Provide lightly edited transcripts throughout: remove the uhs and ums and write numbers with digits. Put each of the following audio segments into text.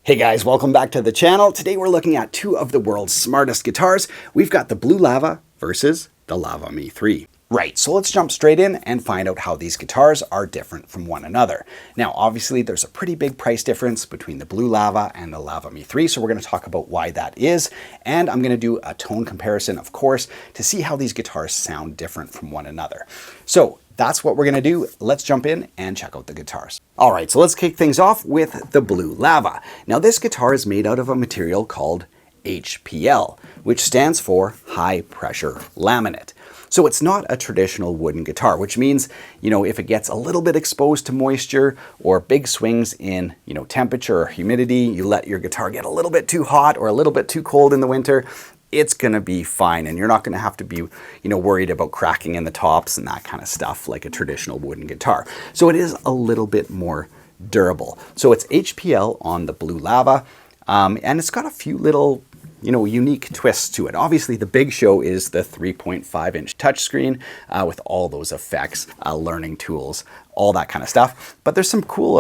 Hey guys, welcome back to the channel. Today we're looking at two of the world's smartest guitars. We've got the Blue Lava versus the Lava Me 3. Right, so let's jump straight in and find out how these guitars are different from one another. Now, obviously there's a pretty big price difference between the Blue Lava and the Lava Me 3, so we're going to talk about why that is, and I'm going to do a tone comparison, of course, to see how these guitars sound different from one another. So that's what we're going to do. Let's jump in and check out the guitars. All right, so let's kick things off with the Blue Lava. Now, this guitar is made out of a material called HPL, which stands for high pressure laminate. So it's not a traditional wooden guitar, which means, if it gets a little bit exposed to moisture or big swings in, temperature or humidity, you let your guitar get a little bit too hot or a little bit too cold in the winter, it's gonna be fine, and you're not gonna have to be, worried about cracking in the tops and that kind of stuff like a traditional wooden guitar. So it is a little bit more durable. So it's HPL on the Blue Lava, and it's got a few little, unique twists to it. Obviously, the big show is the 3.5-inch touchscreen with all those effects, learning tools, all that kind of stuff. But there's some cool,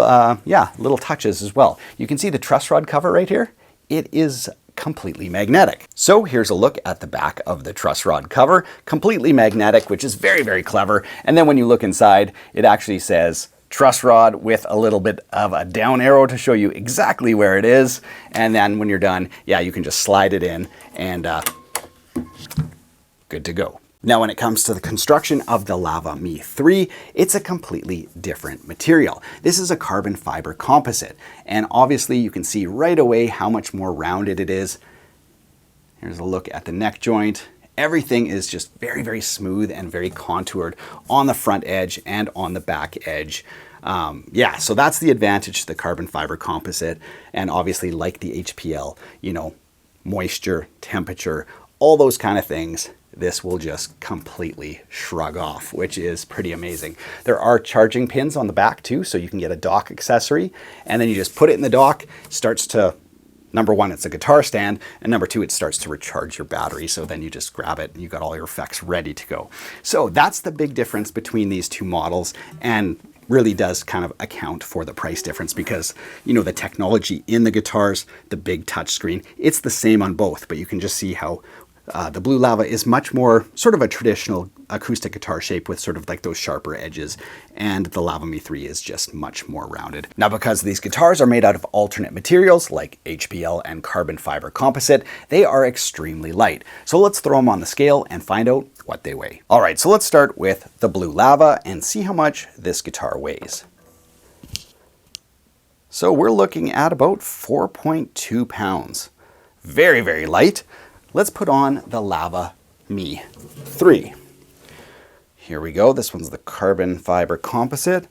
little touches as well. You can see the truss rod cover right here. It is completely magnetic. So here's a look at the back of the truss rod cover, completely magnetic, which is very, very clever. And then when you look inside, it actually says truss rod with a little bit of a down arrow to show you exactly where it is. And then when you're done, you can just slide it in and good to go. Now, when it comes to the construction of the Lava Me 3, it's a completely different material. This is a carbon fiber composite, and obviously you can see right away how much more rounded it is. Here's a look at the neck joint. Everything is just very, very smooth and very contoured on the front edge and on the back edge. So that's the advantage to the carbon fiber composite, and obviously, like the HPL, moisture, temperature, all those kind of things, this will just completely shrug off, which is pretty amazing. There are charging pins on the back too, so you can get a dock accessory, and then you just put it in the dock. Starts to, number one, it's a guitar stand, and number two, it starts to recharge your battery. So then you just grab it and you got all your effects ready to go. So that's the big difference between these two models, and really does kind of account for the price difference because, the technology in the guitars, the big touchscreen, it's the same on both, but you can just see how the Blue Lava is much more sort of a traditional acoustic guitar shape with sort of like those sharper edges, and the Lava Me 3 is just much more rounded. Now, because these guitars are made out of alternate materials like HPL and carbon fiber composite, they are extremely light. So let's throw them on the scale and find out what they weigh. All right, so let's start with the Blue Lava and see how much this guitar weighs. So we're looking at about 4.2 pounds. Very, very light. Let's put on the Lava Me 3. Here we go. This one's the carbon fiber composite,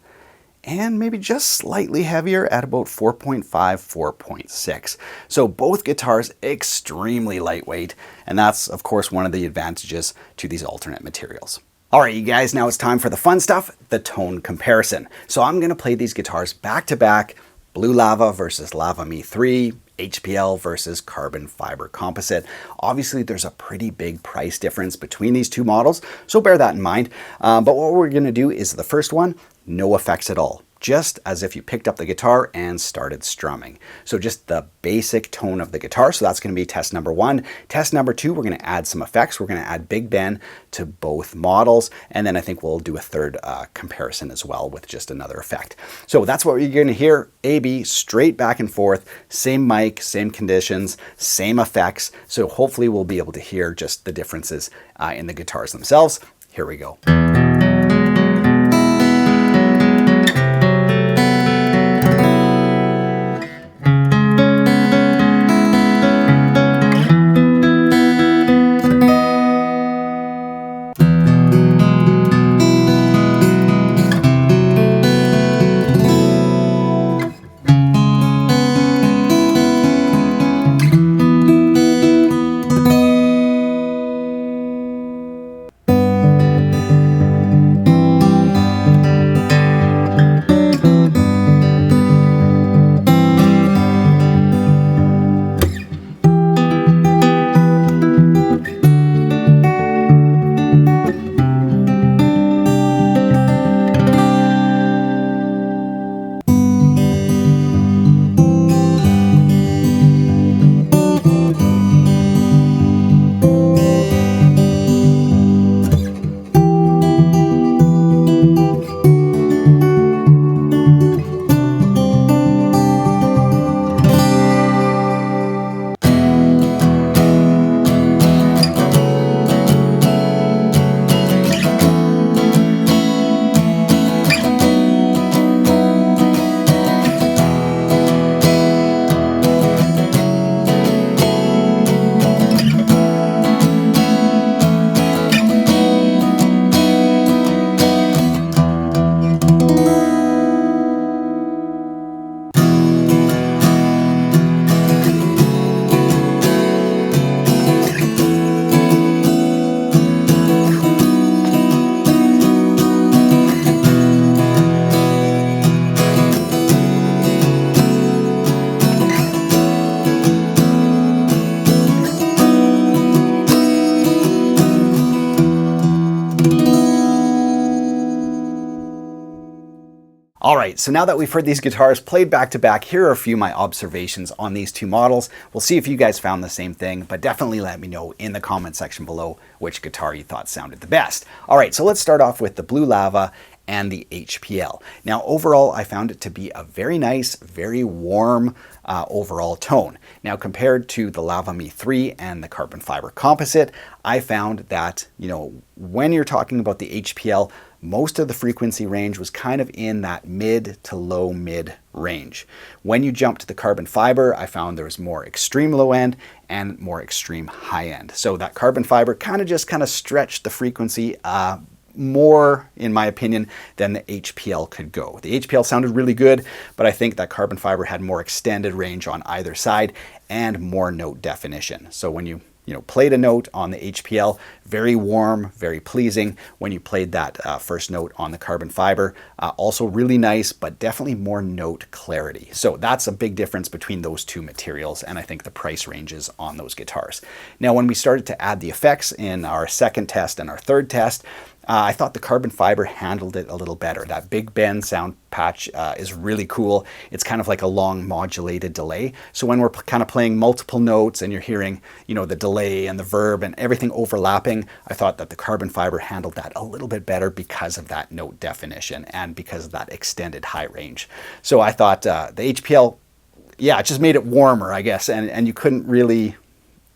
and maybe just slightly heavier at about 4.5, 4.6. So both guitars extremely lightweight, and that's of course one of the advantages to these alternate materials. All right, you guys, now it's time for the fun stuff, the tone comparison. So I'm gonna play these guitars back to back, Blue Lava versus Lava Me 3, HPL versus carbon fiber composite. Obviously, there's a pretty big price difference between these two models, so bear that in mind. But what we're gonna do is the first one, no effects at all, just as if you picked up the guitar and started strumming. So just the basic tone of the guitar. So that's gonna be test number one. Test number two, we're gonna add some effects. We're gonna add Big Ben to both models. And then I think we'll do a third comparison as well with just another effect. So that's what you're gonna hear, A/B, straight back and forth, same mic, same conditions, same effects. So hopefully we'll be able to hear just the differences in the guitars themselves. Here we go. right, so now that we've heard these guitars played back to back, here are a few of my observations on these two models. We'll see if you guys found the same thing, but definitely let me know in the comment section below which guitar you thought sounded the best. All right, so let's start off with the Blue Lava and the HPL. Now, overall, I found it to be a very nice, very warm overall tone. Now, compared to the Lava Me 3 and the carbon fiber composite, I found that, you know, when you're talking about the HPL, most of the frequency range was kind of in that mid to low mid range. When you jump to the carbon fiber, I found there was more extreme low end and more extreme high end. So that carbon fiber kind of stretched the frequency more, in my opinion, than the HPL could go. The HPL sounded really good, but I think that carbon fiber had more extended range on either side and more note definition. So when you played a note on the HPL, very warm, very pleasing. When you played that first note on the carbon fiber, also really nice, but definitely more note clarity. So that's a big difference between those two materials, and I think the price ranges on those guitars. Now, when we started to add the effects in our second test and our third test, I thought the carbon fiber handled it a little better. That Big Bend sound patch is really cool. It's kind of like a long modulated delay. So when we're kind of playing multiple notes and you're hearing, you know, the delay and the verb and everything overlapping, I thought that the carbon fiber handled that a little bit better because of that note definition and because of that extended high range. So I thought the HPL, yeah, it just made it warmer, I guess, and you couldn't really...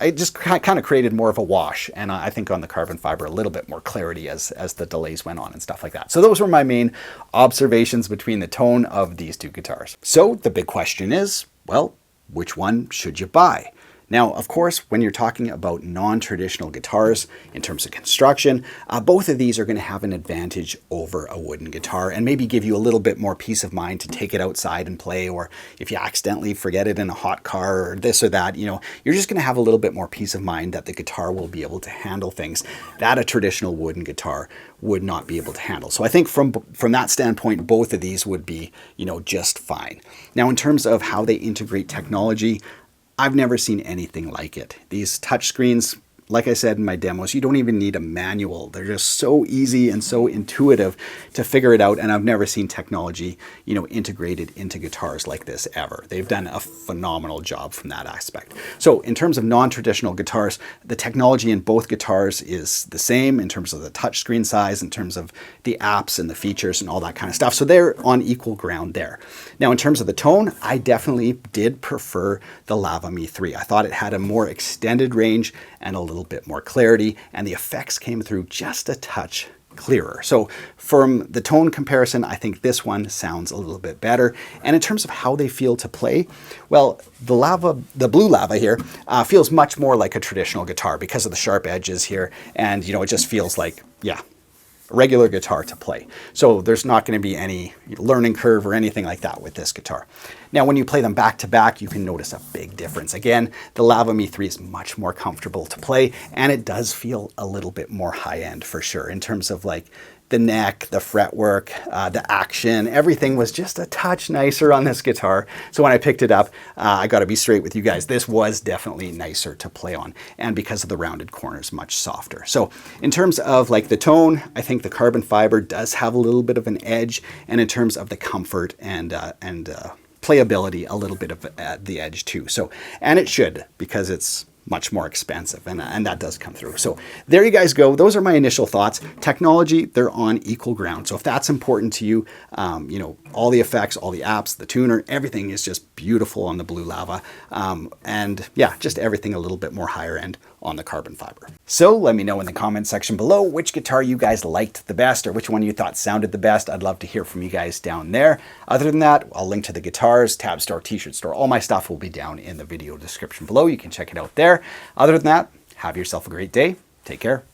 It just kind of created more of a wash, and I think on the carbon fiber a little bit more clarity as the delays went on and stuff like that. So those were my main observations between the tone of these two guitars. So the big question is, well, which one should you buy? Now, of course, when you're talking about non-traditional guitars in terms of construction, both of these are going to have an advantage over a wooden guitar and maybe give you a little bit more peace of mind to take it outside and play, or if you accidentally forget it in a hot car or this or that, you know, you're just going to have a little bit more peace of mind that the guitar will be able to handle things that a traditional wooden guitar would not be able to handle. So I think from that standpoint, both of these would be, you know, just fine. Now, in terms of how they integrate technology, I've never seen anything like it. These touchscreens, like I said in my demos, you don't even need a manual. They're just so easy and so intuitive to figure it out. And I've never seen technology, you know, integrated into guitars like this ever. They've done a phenomenal job from that aspect. So in terms of non-traditional guitars, the technology in both guitars is the same in terms of the touchscreen size, in terms of the apps and the features and all that kind of stuff. So they're on equal ground there. Now, in terms of the tone, I definitely did prefer the Lava Me 3. I thought it had a more extended range and a little bit more clarity, and the effects came through just a touch clearer. So from the tone comparison, I think this one sounds a little bit better. And in terms of how they feel to play, well, the Blue Lava here feels much more like a traditional guitar because of the sharp edges here, and you know, it just feels like, yeah, regular guitar to play. So there's not going to be any learning curve or anything like that with this guitar. Now, when you play them back to back, you can notice a big difference. Again, the Lava Me 3 is much more comfortable to play, and it does feel a little bit more high end for sure in terms of like the neck, the fretwork, the action, everything was just a touch nicer on this guitar. So when I picked it up, I got to be straight with you guys, this was definitely nicer to play on, and because of the rounded corners, much softer. So in terms of like the tone, I think the carbon fiber does have a little bit of an edge, and in terms of the comfort and playability, a little bit of the edge too. So, and it should, because it's much more expensive, and that does come through. So there you guys go. Those are my initial thoughts. Technology, they're on equal ground. So if that's important to you, you know, all the effects, all the apps, the tuner, everything is just beautiful on the Blue Lava. And yeah, just everything a little bit more higher end on the carbon fiber. So let me know in the comment section below which guitar you guys liked the best, or which one you thought sounded the best. I'd love to hear from you guys down there. Other than that, I'll link to the guitars, tab store, t-shirt store, all my stuff will be down in the video description below. You can check it out there. Other than that, have yourself a great day. Take care.